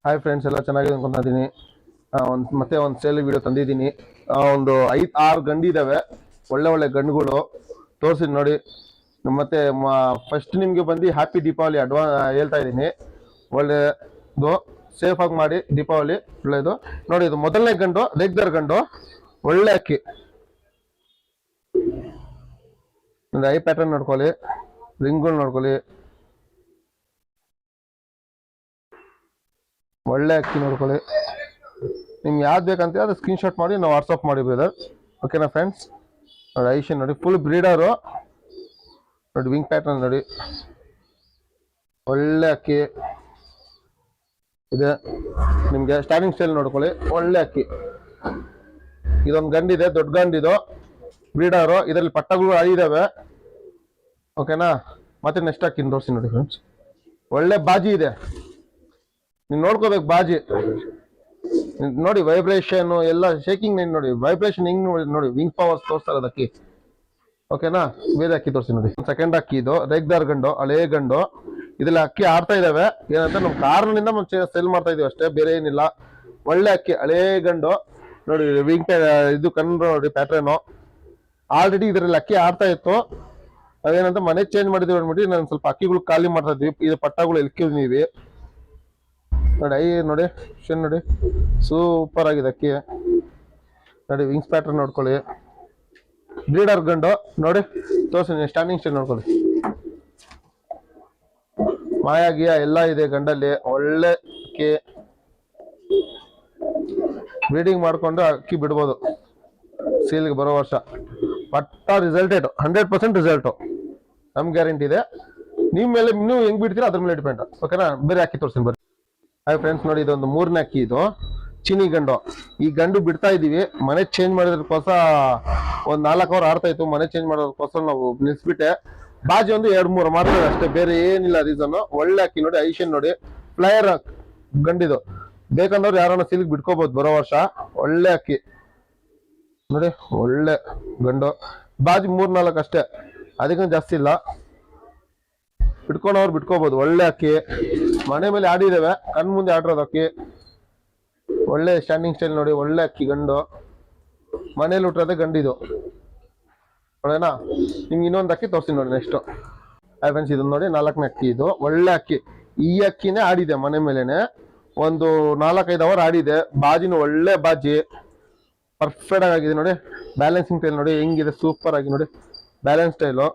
Hi friends, ಎಲ್ಲ ಚೆನ್ನಾಗಿದೆ ಅನ್ಕೊಂತೀನಿ. ಮತ್ತೆ ಒಂದು ಸೇಲ್ ವಿಡಿಯೋ ತಂದಿದ್ದೀನಿ. ಒಂದು 5-6 ಗಂಡು ಇದ್ದಾವೆ, ಒಳ್ಳೆ ಒಳ್ಳೆ ಗಂಡುಗಳು ತೋರಿಸಿದ್ ನೋಡಿ. ಮತ್ತೆ ಫಸ್ಟ್ ನಿಮಗೆ ಬಂದು ಹ್ಯಾಪಿ ದೀಪಾವಳಿ ಹೇಳ್ತಾ ಇದ್ದೀನಿ. ಒಳ್ಳೆದು, ಸೇಫ್ ಆಗಿ ಮಾಡಿ ದೀಪಾವಳಿ ಒಳ್ಳೇದು. ನೋಡಿ, ಇದು ಮೊದಲನೇ ಗಂಡು, ರೆಗ್ದರ್ ಗಂಡು, ಒಳ್ಳೆ ಅಕ್ಕಿ. ಒಂದು ಐ ಪ್ಯಾಟರ್ನ್ ನೋಡ್ಕೊಳ್ಳಿ, ರಿಂಗ್ಗಳು ನೋಡ್ಕೊಳ್ಳಿ, ಒಳ್ಳೆ ಅಕ್ಕಿ ನೋಡ್ಕೊಳ್ಳಿ. ನಿಮ್ಗೆ ಯಾವ್ದು ಬೇಕಂತ ಅದು ಸ್ಕ್ರೀನ್ಶಾಟ್ ಮಾಡಿ ನಾವು ವಾಟ್ಸಪ್ ಮಾಡಿ ಬ್ರದರ್, ಓಕೆನಾ ಫ್ರೆಂಡ್ಸ್. ನೋಡಿ ಐಷನ್ ನೋಡಿ, ಫುಲ್ ಬ್ರೀಡರು ನೋಡಿ, ವಿಂಗ್ ಪ್ಯಾಟರ್ನ್ ನೋಡಿ, ಒಳ್ಳೆ ಅಕ್ಕಿ ಇದೆ. ನಿಮಗೆ ಸ್ಟಾರ್ಟಿಂಗ್ ಸ್ಟೈಲ್ ನೋಡ್ಕೊಳ್ಳಿ, ಒಳ್ಳೆ ಅಕ್ಕಿ. ಇದೊಂದು ಗಂಡಿದೆ, ದೊಡ್ಡ ಗಂಡಿದು ಬ್ರೀಡರು. ಇದರಲ್ಲಿ ಪಟ್ಟಗಳು ಐದಾವೆ, ಓಕೆನಾ. ಮತ್ತೆ ನೆಕ್ಸ್ಟ್ ಅಕ್ಕಿ ತೋರಿಸಿ ನೋಡಿ ಫ್ರೆಂಡ್ಸ್, ಒಳ್ಳೆ ಬಾಜಿ ಇದೆ. ನೀವು ನೋಡ್ಕೋಬೇಕು ಬಾಜಿ ನೋಡಿ, ವೈಬ್ರೇಷನ್ ಎಲ್ಲ ಶೇಕಿಂಗ್ ನೋಡಿ, ವೈಬ್ರೇಷನ್ ಹಿಂಗ್ ನೋಡಿ, ವಿಂಗ್ ಪವರ್ಸ್ ತೋರಿಸ್ತಾರೆ ಅದಕ್ಕೆ, ಓಕೆನಾ. ಬೇರೆ ಅಕ್ಕಿ ತೋರಿಸಿ ನೋಡಿ, ಸೆಕೆಂಡ್ ಅಕ್ಕಿ ಇದು ರೇಗ್ದಾರ್ ಗಂಡು, ಹಳೇ ಗಂಡು. ಇದೆಲ್ಲ ಅಕ್ಕಿ ಆಡ್ತಾ ಇದಾವೆ, ಏನಂತ ನಮ್ಮ ಕಾರಣದಿಂದ ಮುಂಚೆ ಸೆಲ್ ಮಾಡ್ತಾ ಇದೀವಿ ಅಷ್ಟೇ, ಬೇರೆ ಏನಿಲ್ಲ. ಒಳ್ಳೆ ಅಕ್ಕಿ, ಹಳೇ ಗಂಡು ನೋಡಿ, ವಿಂಗ್ ಇದು ಕಣ್ಣು ನೋಡಿ, ಪ್ಯಾಟ್ರನು. ಆಲ್ರೆಡಿ ಇದರಲ್ಲಿ ಅಕ್ಕಿ ಆಡ್ತಾ ಇತ್ತು, ಅದೇನಂತ ಮನೆ ಚೇಂಜ್ ಮಾಡಿದ್ವಿ ಅಂದ್ಬಿಟ್ಟು ನಾನು ಸ್ವಲ್ಪ ಅಕ್ಕಿಗಳು ಖಾಲಿ ಮಾಡ್ತಾ ಇದ್ವಿ. ಇದು ಪಟ್ಟಗಳು ಎಲ್ಕಿದ್ವಿ ನೋಡಿ. ನೋಡಿ ಶನ್ ನೋಡಿ, ಸೂಪರ್ ಆಗಿದೆ ಅಕ್ಕಿ ನೋಡಿ. ವಿಂಗ್ಸ್ ಪ್ಯಾಟರ್ನ್ ನೋಡ್ಕೊಳ್ಳಿ, ಬ್ರೀಡರ್ ಗಂಡು ನೋಡಿ, ತೋರಿಸಿ ಸ್ಟ್ಯಾಂಡಿಂಗ್ ಸ್ಟೈಲ್ ನೋಡ್ಕೊಳ್ಳಿ. ಮಾಯಾ ಗಿಯ ಎಲ್ಲ ಇದೆ ಗಂಡಲ್ಲಿ, ಒಳ್ಳೆ ಅಕ್ಕಿ. ಬ್ರೀಡಿಂಗ್ ಮಾಡ್ಕೊಂಡು ಅಕ್ಕಿ ಬಿಡ್ಬೋದು ಸೇಲ್ಗೆ ಬರೋ ವರ್ಷ. ಪಟ್ಟ ರಿಸಲ್ಟೆಡ್, 100% ರಿಸಲ್ಟು ನಮ್ ಗ್ಯಾರಂಟಿ ಇದೆ. ನಿಮ್ಮ ಮೇಲೆ ನೀವು ಹೆಂಗ್ ಬಿಡ್ತೀರಾ ಅದ್ರ ಮೇಲೆ ಡಿಪೆಂಡ್, ಓಕೆನಾ. ಬೇರೆ ಅಕ್ಕಿ ತೋರಿಸ್ತೀನಿ ಬರ್ರಿ. ಹಾಯ್ ಫ್ರೆಂಡ್ಸ್, ನೋಡಿ ಇದೊಂದು 3ನೇ ಅಕ್ಕಿ, ಇದು ಚಿನಿ ಗಂಡು. ಈ ಗಂಡು ಬಿಡ್ತಾ ಇದೀವಿ, ಮನೆ ಚೇಂಜ್ ಮಾಡೋದಕ್ಕೋಸ್ಕರ ಒಂದು 4 ಅವರ್ ಆಡ್ತಾ ಇತ್ತು, ಮನೆ ಚೇಂಜ್ ಮಾಡೋದಕ್ಕೋಸ್ಕರ ನಾವು ನಿಲ್ಸ್ಬಿಟ್ಟೆ. ಬಾಜಿ ಒಂದು 2-3 ಮಾಡ್ತಾರೆ ಅಷ್ಟೇ, ಬೇರೆ ಏನಿಲ್ಲ ರೀಸನ್. ಒಳ್ಳೆ ಅಕ್ಕಿ ನೋಡಿ, ಐಷನ್ ನೋಡಿ, ಫ್ಲೈಯರ್ ಗಂಡಿದು. ಬೇಕಂದವ್ರು ಯಾರನ್ನ ಸಿಲ್ಕ್ ಬಿಟ್ಕೋಬಹುದು ಬರೋ ವರ್ಷ. ಒಳ್ಳೆ ಅಕ್ಕಿ ನೋಡಿ, ಒಳ್ಳೆ ಗಂಡು. ಬಾಜಿ 3-4 ಅಷ್ಟೇ, ಅದಕ್ಕಿಂತ ಜಾಸ್ತಿ ಇಲ್ಲ. ಬಿಟ್ಕೊಂಡವ್ರು ಬಿಟ್ಕೋಬಹುದು. ಒಳ್ಳೆ ಅಕ್ಕಿ, ಮನೆ ಮೇಲೆ ಆಡಿದ್ದೇವೆ, ಕಣ್ ಮುಂದೆ ಆಡಿರೋದು ಅಕ್ಕಿ. ಒಳ್ಳೆ ಸ್ಟ್ಯಾಂಡಿಂಗ್ ಸ್ಟೈಲ್ ನೋಡಿ, ಒಳ್ಳೆ ಅಕ್ಕಿ ಗಂಡು, ಮನೇಲಿ ಹುಟ್ಟಿರೋದೇ ಗಂಡಿದು, ಒಳ್ಳೆನಾ. ನಿಮ್ಗೆ ಇನ್ನೊಂದು ಅಕ್ಕಿ ತೋರಿಸ್ತೀನಿ ನೋಡಿ ನೆಕ್ಸ್ಟ್. ಹಾಯ್ ಫ್ರೆಂಡ್ಸ್, ಇದನ್ನ ನೋಡಿ, 4ನೇ ಅಕ್ಕಿ ಇದು, ಒಳ್ಳೆ ಅಕ್ಕಿ. ಈ ಅಕ್ಕಿನೇ ಆಡಿದೆ ಮನೆ ಮೇಲೆನೆ, ಒಂದು 4-5 ಅವರ್ ಆಡಿದೆ. ಬಾಜಿನೂ ಒಳ್ಳೆ ಬಾಜಿ, ಪರ್ಫೆಕ್ಟ್ ಆಗಿದೆ ನೋಡಿ. ಬ್ಯಾಲೆನ್ಸಿಂಗ್ ಸ್ಟೈಲ್ ನೋಡಿ ಹೆಂಗಿದೆ, ಸೂಪರ್ ಆಗಿ ನೋಡಿ, ಬ್ಯಾಲೆನ್ಸ್ ಸ್ಟೈಲು,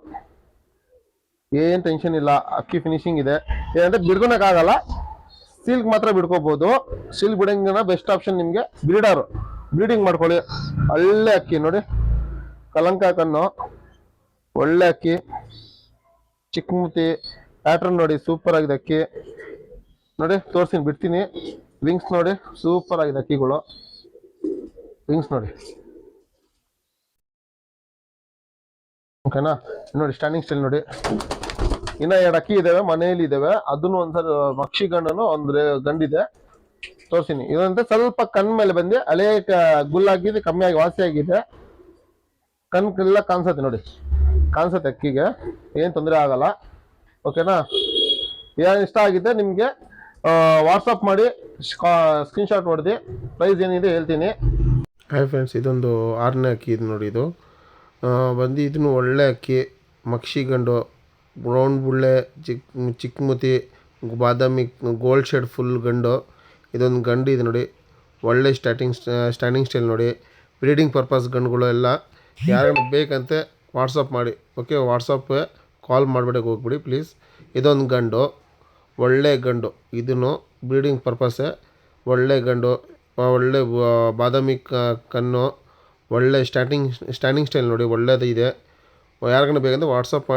ಏನ್ ಟೆನ್ಷನ್ ಇಲ್ಲ. ಅಕ್ಕಿ ಫಿನಿಶಿಂಗ್ ಇದೆ, ಏನಂದ್ರೆ ಬಿಡ್ಕೊಳಕ್ಕಾಗಲ್ಲ, ಸಿಲ್ಕ್ ಮಾತ್ರ ಬಿಡ್ಕೋಬಹುದು. ಸಿಲ್ಕ್ ಬಿಡಂಗಿನ ಬೆಸ್ಟ್ ಆಪ್ಷನ್ ನಿಮ್ಗೆ ಬ್ರೀಡಿಂಗ್ ಮಾಡ್ಕೊಳ್ಳಿ. ಒಳ್ಳೆ ಅಕ್ಕಿ ನೋಡಿ, ಕಲಂಕ ಕಣ್ಣು, ಒಳ್ಳೆ ಅಕ್ಕಿ, ಚಿಕ್ಕಮುತಿ ಪ್ಯಾಟ್ರನ್ ನೋಡಿ, ಸೂಪರ್ ಆಗಿದೆ ಅಕ್ಕಿ ನೋಡಿ. ತೋರಿಸ್ತೀನಿ ಬಿಡ್ತೀನಿ. ವಿಂಗ್ಸ್ ನೋಡಿ, ಸೂಪರ್ ಆಗಿದೆ ಅಕ್ಕಿಗಳು, ವಿಂಗ್ಸ್ ನೋಡಿ, ಓಕೆನಾ. ನೋಡಿ ಸ್ಟ್ಯಾಂಡಿಂಗ್ ಸ್ಟೈಲ್ ನೋಡಿ. ಇನ್ನ 2 ಅಕ್ಕಿ ಇದಾವೆ ಮನೆಯಲ್ಲಿ ಇದಾವೆ, ಅದನ್ನು ಒಂದ್ಸಲ ಮಕ್ಷಿ ಗಂಡನು ಒಂದು ಗಂಡಿದೆ, ತೋರಿಸ್ತೀನಿ. ಇದಂತೆ ಸ್ವಲ್ಪ ಕಣ್ ಮೇಲೆ ಬಂದು ಹಳೆ ಗುಲ್ಲಾಗಿದೆ, ಕಮ್ಮಿ ಆಗಿ ವಾಸಿ ಆಗಿದೆ. ಕಣ್ಗೆಲ್ಲ ಕಾಣಿಸುತ್ತೆ ನೋಡಿ, ಕಾಣಿಸುತ್ತೆ ಅಕ್ಕಿಗೆ, ಏನ್ ತೊಂದರೆ ಆಗಲ್ಲ, ಓಕೆನಾ. ಏನ್ ಇಷ್ಟ ಆಗಿದೆ ನಿಮ್ಗೆ ವಾಟ್ಸಪ್ ಮಾಡಿ ಸ್ಕ್ರೀನ್ಶಾಟ್ ಹೊಡೆದು ಪ್ರೈಸ್ ಏನಿದೆ ಹೇಳ್ತೀನಿ. ಹಾಯ್ ಫ್ರೆಂಡ್ಸ್, ಇದೊಂದು 6ನೇ ಅಕ್ಕಿ ಇದು ನೋಡಿ. ಇದು ಬಂದು ಇದನ್ನು ಒಳ್ಳೆ ಅಕ್ಕಿ, ಮಕ್ಷಿ ಗಂಡು, ಬ್ರೌನ್ ಬುಳ್ಳೆ, ಚಿಕ್ಕಮುತಿ, ಬಾದಾಮಿ, ಗೋಲ್ಡ್ ಶೇಡ್ ಫುಲ್ ಗಂಡು. ಇದೊಂದು ಗಂಡು ಇದೆ ನೋಡಿ, ಒಳ್ಳೆ ಸ್ಟ್ಯಾಂಡಿಂಗ್ ಸ್ಟೈಲ್ ನೋಡಿ. ಬ್ರೀಡಿಂಗ್ ಪರ್ಪಸ್ ಗಂಡುಗಳು ಎಲ್ಲ ಯಾರು ಬೇಕಂತೆ ವಾಟ್ಸಪ್ ಮಾಡಿ, ಓಕೆ. ವಾಟ್ಸಪ್ ಕಾಲ್ ಮಾಡಬೇಡಕ್ಕೆ ಹೋಗ್ಬಿಡಿ ಪ್ಲೀಸ್. ಇದೊಂದು ಗಂಡು, ಒಳ್ಳೆ ಗಂಡು, ಇದನ್ನು ಬ್ರೀಡಿಂಗ್ ಪರ್ಪಸ್ಸೇ, ಒಳ್ಳೆ ಗಂಡು, ಒಳ್ಳೆ ಬಾದಾಮಿ ಕಣ್ಣು, ಒಳ್ಳೆ ಸ್ಟ್ಯಾಂಡಿಂಗ್ ಸ್ಟೈಲ್ ನೋಡಿ, ಒಳ್ಳೆಯದು ಇದೆ. ಯಾರಿಗಾನ ಬೇಕಂದ್ರೆ ವಾಟ್ಸಪ್ ಮಾಡಿ.